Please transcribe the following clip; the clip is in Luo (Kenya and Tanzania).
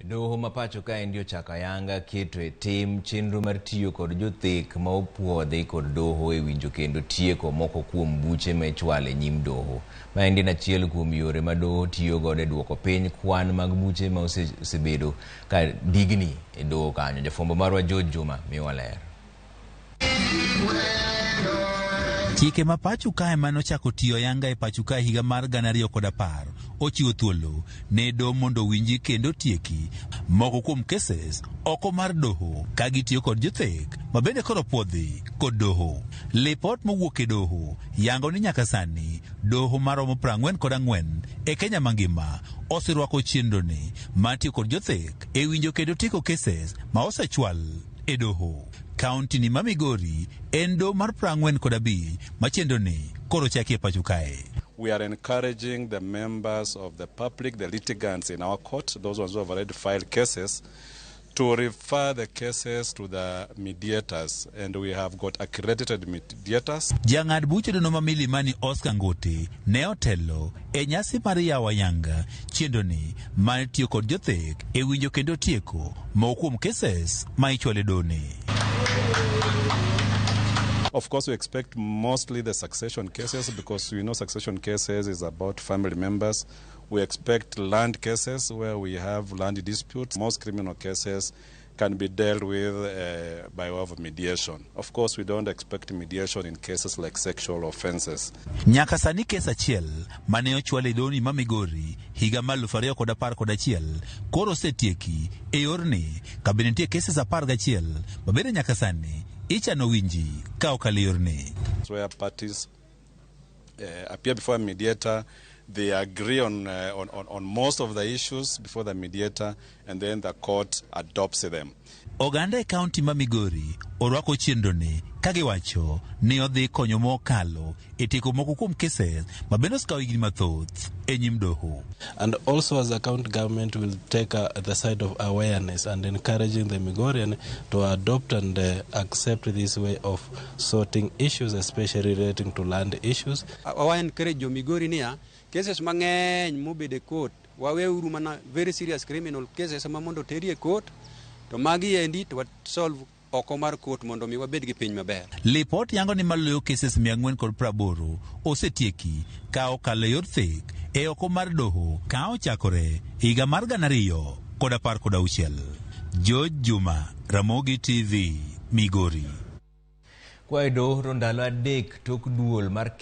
Doho mapacho ka endi ochako ayanga keto e tim chenro mar tiyo kod jothek ma opuodhi kod doho e winjo kendo tieko moko kuom buche ma ichwalo e nyim doho. Ma endi en achiel kuom yore ma doho tiyo godo e duoko piny kwan mag buche ma osebedo ka digni e doho kanyo. Jafwambo marwa Juma miwa ler. Chike ma pacho kae mano chako tiyo yanga e pacho kae higa mar 2010 ochiwo thuolo ne doho mondo winji kendo tieki moko kuom cases oko mar doho ka gitiyo kod jothek ma bende koro puodhi kod doho. Lipot mowuok e doho yango ni nyaka sani doho maromo 44 e Kenya mangima oserwako chenro ni mar tiyo kod jothek e winjo kendo tieko cases ma osechwal e doho. Kaunti ni ma Migori en doho mar 45 ma chenro ni koro chaki e pacho kae. We are encouraging the members of the public, the litigants in our court, those ones who have already filed cases, to refer the cases to the mediators, and we have got accredited mediators. Jang'ad buche dono ma Milimani Oscar Ngote ne otelo e nyasi mar yawo ayanga chenro ni mar tiyo kod jothek e winjo kendo tieko moko kuom cases ma ichwalo e doho ni. Of course, we expect mostly the succession cases because we know succession cases is about family members. We expect land cases where we have land disputes. Most criminal cases can be dealt with by way of mediation. Of course, we don't expect mediation in cases like sexual offenses. Nyaka sani kes achiel mane ochwal e doho ni ma Migori higa mar 2011 koro setieki e yorni ka bende nitie cases 11 ma bende nyaka sani ichano winji ka okalo yorni. Where parties appear before a mediator, they agree on most of the issues before the mediator, and then the court adopts them. Oganda e kaunti ma Migori orwako chenro ni kagiwacho ni odhi konyo mokalo e tieko moko kuom cases ma bende osekawo higni mathoth e nyim doho. And also as a county government will take the side of awareness and encouraging the Migorian to adopt and accept this way of sorting issues, especially relating to land issues. Our encourage jo Migori niya cases mang'eny mobede court waweuru mana very serious criminal cases ma mondo teri e court to magi endi to solve oko mar court mondo mi wabed gi piny maber. Lipot yango ni maloyo cases 480 osetieki ka okalo yor thek e oko mar doho ka ochakore higa mar 2016. Juma, Ramogi TV, Migori. Kwa doho ndalo adek tok duol mar